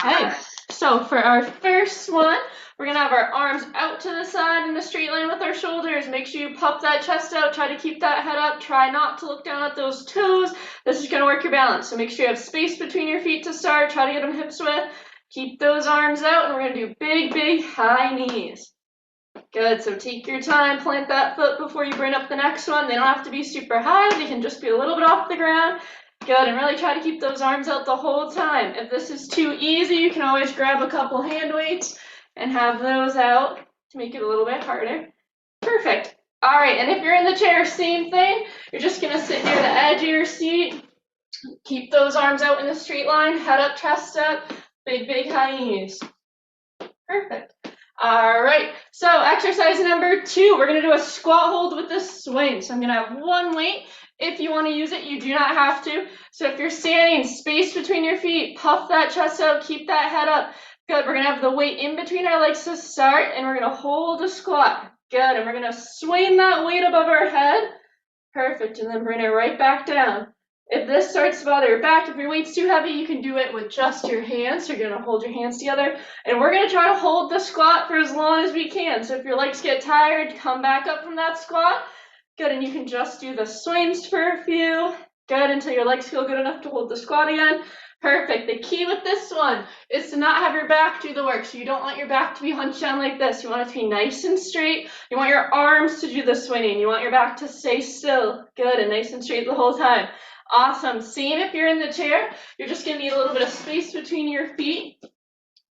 Okay, so for our first one, we're gonna have our arms out to the side in a straight line with our shoulders. Make sure you puff that chest out, try to keep that head up, try not to look down at those toes. This is gonna work your balance, so make sure you have space between your feet to start, try to get them hips width. Keep those arms out, and we're gonna do big, big high knees. Good, so take your time, plant that foot before you bring up the next one. They don't have to be super high, they can just be a little bit off the ground. Good, and really try to keep those arms out the whole time. If this is too easy, you can always grab a couple hand weights and have those out to make it a little bit harder. Perfect. All right, and if you're in the chair, same thing. You're just gonna sit near the edge of your seat. Keep those arms out in a straight line, head up, chest up, big, big high knees. Perfect. All right, so exercise number 2, we're gonna do a squat hold with the swing. So I'm gonna have one weight. If you wanna use it, you do not have to. So if you're standing, space between your feet, puff that chest out, keep that head up. Good, we're gonna have the weight in between our legs to start, and we're gonna hold a squat. Good, and we're gonna swing that weight above our head. Perfect, and then bring it right back down. If this starts to bother your back, if your weight's too heavy, you can do it with just your hands. So you're gonna hold your hands together, and we're gonna try to hold the squat for as long as we can. So if your legs get tired, come back up from that squat. Good, and you can just do the swings for a few. Good, until your legs feel good enough to hold the squat again. Perfect. The key with this one is to not have your back do the work. So you don't want your back to be hunched down like this. You want it to be nice and straight. You want your arms to do the swinging. You want your back to stay still. Good, and nice and straight the whole time. Awesome. Same if you're in the chair. You're just going to need a little bit of space between your feet.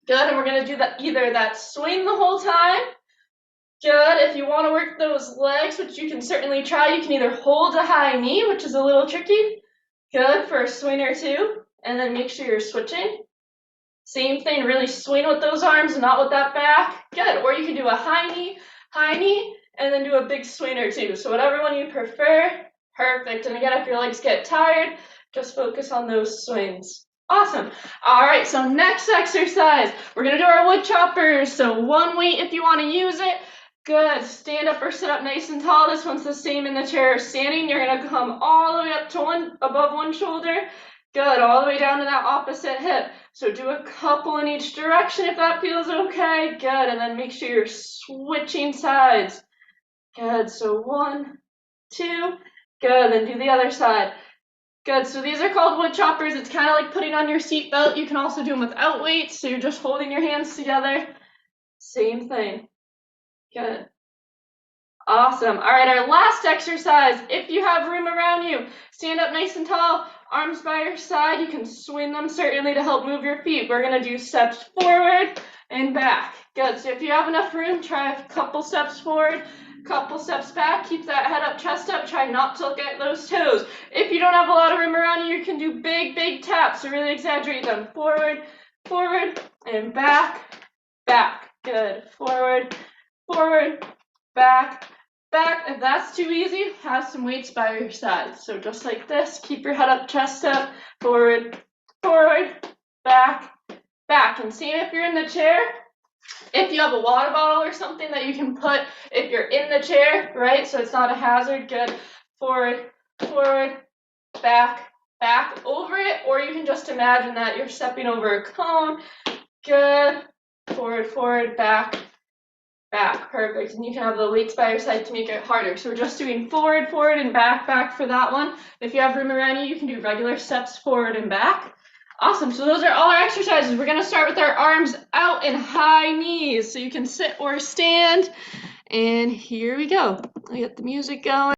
Good, and we're going to do that either that swing the whole time. Good, if you want to work those legs, which you can certainly try, you can either hold a high knee, which is a little tricky. Good, for a swing or two, and then make sure you're switching. Same thing, really swing with those arms, not with that back. Good, or you can do a high knee, and then do a big swing or two. So whatever one you prefer. Perfect. And again, if your legs get tired, just focus on those swings. Awesome. All right, so next exercise, we're going to do our wood choppers. So one weight if you want to use it. Good. Stand up or sit up nice and tall. This one's the same in the chair or standing. You're going to come all the way up to above one shoulder. Good. All the way down to that opposite hip. So do a couple in each direction if that feels okay. Good. And then make sure you're switching sides. Good. So 1, 2. Good, then do the other side. Good, so these are called wood choppers. It's kind of like putting on your seatbelt. You can also do them without weights, so you're just holding your hands together. Same thing. Good. Awesome. All right, our last exercise. If you have room around you, stand up nice and tall, arms by your side. You can swing them certainly to help move your feet. We're going to do steps forward and back. Good, so if you have enough room, try a couple steps forward, couple steps back. Keep that head up, chest up. Try not to look at those toes. If you don't have a lot of room around you, you can do big, big taps. So really exaggerate them. Forward, forward, and back, back. Good. Forward, forward, back, back. If that's too easy, have some weights by your side. So just like this, keep your head up, chest up, forward, forward, back, back. And same if you're in the chair. If you have a water bottle or something that you can put if you're in the chair, right? So it's not a hazard. Good. Forward, forward, back, back, over it. Or you can just imagine that you're stepping over a cone. Good. Forward, forward, back, back. Perfect. And you can have the weights by your side to make it harder. So we're just doing forward, forward, and back, back for that one. If you have room around you, you can do regular steps forward and back. Awesome, so those are all our exercises. We're gonna start with our arms out and high knees. So you can sit or stand. And here we go. I get the music going.